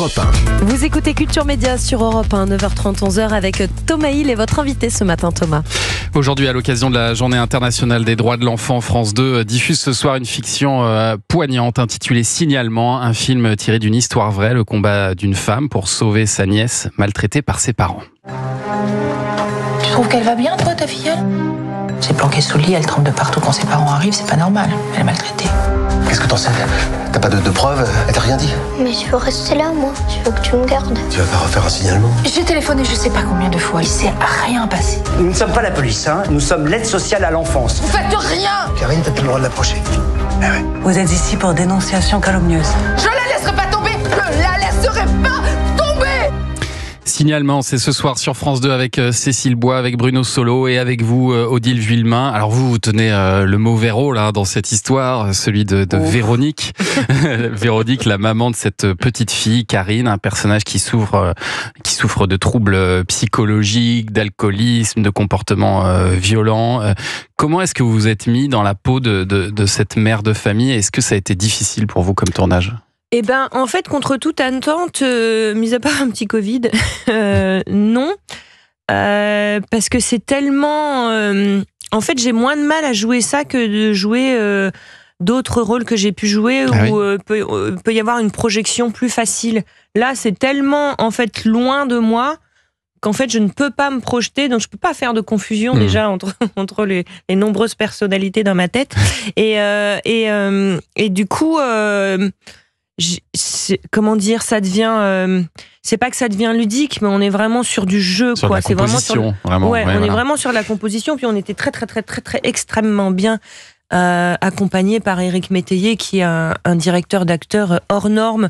Europe 1. Vous écoutez Culture Média sur Europe 1, 9h30, 11h avec Thomas Hill et votre invité ce matin, Thomas. Aujourd'hui, à l'occasion de la Journée internationale des droits de l'enfant, France 2 diffuse ce soir une fiction poignante intitulée Signalement, un film tiré d'une histoire vraie, le combat d'une femme pour sauver sa nièce maltraitée par ses parents. Tu trouves qu'elle va bien, toi, ta filleule? C'est planqué sous le lit, elle tremble de partout quand ses parents arrivent, c'est pas normal. Elle est maltraitée. Qu'est-ce que t'en sais? T'as pas de preuves? Elle t'a rien dit? Mais je veux rester là, moi. Je veux que tu me gardes. Tu vas pas refaire un signalement? J'ai téléphoné je sais pas combien de fois, il s'est rien passé. Nous ne sommes pas la police, hein. Nous sommes l'aide sociale à l'enfance. Vous faites rien! Karine, t'as plus le droit de l'approcher. Ah ouais. Vous êtes ici pour dénonciation calomnieuse. Je la laisserai pas tomber! Je la laisserai pas tomber! Signalement, c'est ce soir sur France 2 avec Cécile Bois, avec Bruno Solo et avec vous, Odile Vuillemin. Alors vous tenez le mauvais rôle là, dans cette histoire, celui de Véronique. Véronique, la maman de cette petite fille, Karine, un personnage qui souffre de troubles psychologiques, d'alcoolisme, de comportements violents. Comment est-ce que vous vous êtes mis dans la peau de cette mère de famille? Est-ce que ça a été difficile pour vous comme tournage? Eh ben, en fait, contre toute attente, mis à part un petit Covid, non. Parce que c'est tellement... en fait, j'ai moins de mal à jouer ça que de jouer d'autres rôles que j'ai pu jouer où peut y avoir une projection plus facile. Là, c'est tellement, en fait, loin de moi qu'en fait, je ne peux pas me projeter, donc je peux pas faire de confusion déjà entre les nombreuses personnalités dans ma tête. Et du coup... comment dire, ça devient c'est pas que ça devient ludique, mais on est vraiment sur du jeu, sur quoi. La c'est composition, vraiment on est vraiment sur la composition, puis on était très extrêmement bien accompagné par Éric Métayer, qui est un directeur d'acteurs hors norme,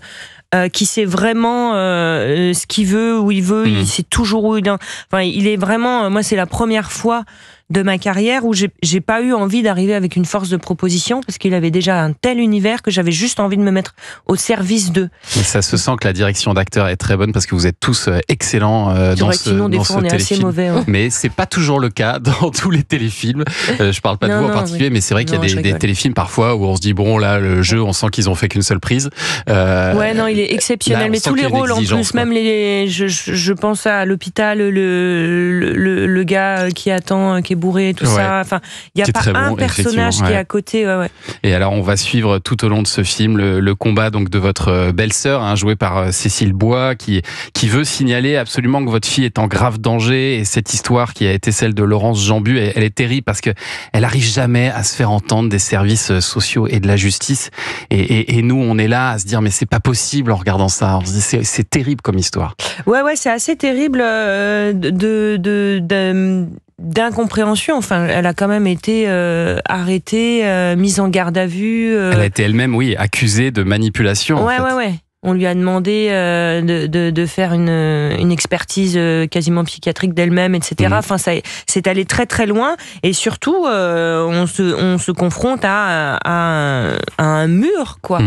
qui sait vraiment ce qu'il veut, où il veut, il sait toujours où il est. Enfin, il est vraiment, moi c'est la première fois de ma carrière où j'ai pas eu envie d'arriver avec une force de proposition, parce qu'il avait déjà un tel univers que j'avais juste envie de me mettre au service d'eux. Et ça se sent que la direction d'acteur est très bonne, parce que vous êtes tous excellents dans ce on est assez mauvais. Ouais. Mais c'est pas toujours le cas dans tous les téléfilms. Je parle pas de vous en particulier, mais c'est vrai qu'il y a des téléfilms parfois où on se dit bon là le jeu, on sent qu'ils ont fait qu'une seule prise. Ouais, non, il est exceptionnel, là, mais tous les rôles en plus, quoi. Même je pense à l'hôpital, le gars qui attend, qui est bourré et tout ça. Enfin, il y a pas un personnage qui est à côté. Ouais. Et alors, on va suivre tout au long de ce film le combat donc de votre belle-sœur, jouée par Cécile Bois, qui veut signaler absolument que votre fille est en grave danger. Et cette histoire qui a été celle de Laurence Jambu, elle est terrible parce que elle arrive jamais à se faire entendre des services sociaux et de la justice. Et nous, on est là à se dire mais c'est pas possible en regardant ça. On se dit c'est terrible comme histoire. Ouais, c'est assez terrible d'incompréhension. Enfin, elle a quand même été arrêtée, mise en garde à vue. Elle a été elle-même, accusée de manipulation. Ouais. On lui a demandé de faire une expertise quasiment psychiatrique d'elle-même, etc. Enfin, c'est allé très très loin. Et surtout, on se confronte à un mur, quoi.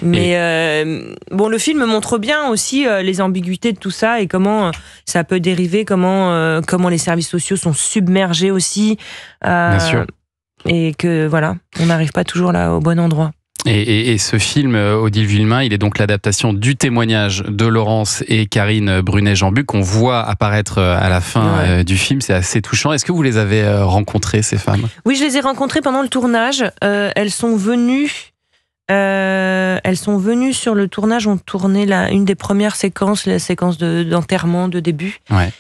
Mais le film montre bien aussi les ambiguïtés de tout ça et comment ça peut dériver, comment les services sociaux sont submergés aussi. Bien sûr. Et que voilà, on n'arrive pas toujours là au bon endroit. Et ce film, Odile Vuillemin, il est donc l'adaptation du témoignage de Laurence et Karine Brunet-Jambu qu'on voit apparaître à la fin du film. C'est assez touchant. Est-ce que vous les avez rencontrées, ces femmes? Oui, je les ai rencontrées pendant le tournage. Elles sont venues sur le tournage. On tournait une des premières séquences, la séquence d'enterrement de début. Ouais.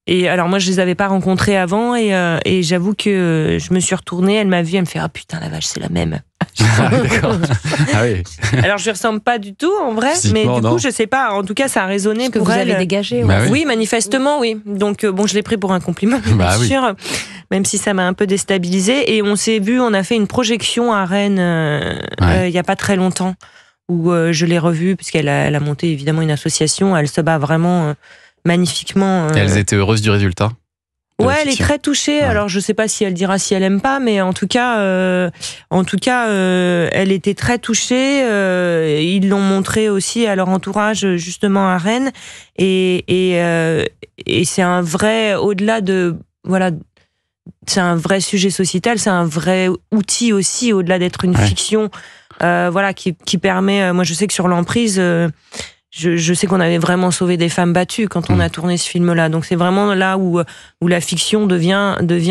Et alors moi je les avais pas rencontrées avant et j'avoue que je me suis retournée, elle m'a vue, elle me fait putain la vache, c'est la même. D'accord. Ah oui. Alors je lui ressemble pas du tout en vrai, mais du coup je sais pas, en tout cas ça a résonné pour elle. Vous avez dégagé. Oui, manifestement oui. Donc je l'ai pris pour un compliment, bien sûr, même si ça m'a un peu déstabilisée. Et on s'est vu, on a fait une projection à Rennes il y a pas très longtemps où je l'ai revue parce qu'elle a monté évidemment une association, elle se bat vraiment magnifiquement. Elles étaient heureuses du résultat? Ouais, elle est très touchée. Ouais. Alors, je sais pas si elle dira si elle aime pas, mais en tout cas, elle était très touchée. Ils l'ont montré aussi à leur entourage, justement à Rennes. Et c'est un vrai, au-delà de, voilà, c'est un vrai sujet sociétal. C'est un vrai outil aussi, au-delà d'être une fiction voilà, qui permet. Moi, je sais que sur l'emprise, je sais qu'on avait vraiment sauvé des femmes battues quand on a tourné ce film-là. Donc c'est vraiment là où la fiction devient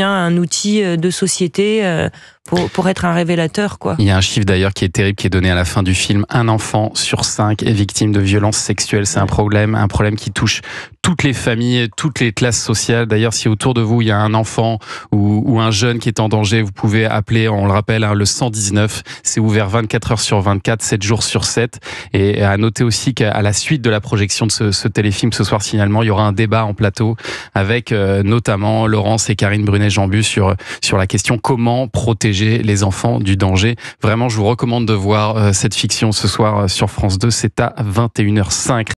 un outil de société pour être un révélateur, quoi. Il y a un chiffre d'ailleurs qui est terrible, qui est donné à la fin du film. 1 enfant sur 5 est victime de violences sexuelles. C'est un problème qui touche toutes les familles, toutes les classes sociales. D'ailleurs, si autour de vous, il y a un enfant ou un jeune qui est en danger, vous pouvez appeler, on le rappelle, le 119. C'est ouvert 24 heures sur 24, 7 jours sur 7. Et à noter aussi qu'à la suite de la projection de ce téléfilm ce soir, finalement, il y aura un débat en plateau avec notamment Laurence et Karine Brunet-Jambus sur la question comment protéger les enfants du danger. Vraiment, je vous recommande de voir cette fiction ce soir sur France 2. C'est à 21h05.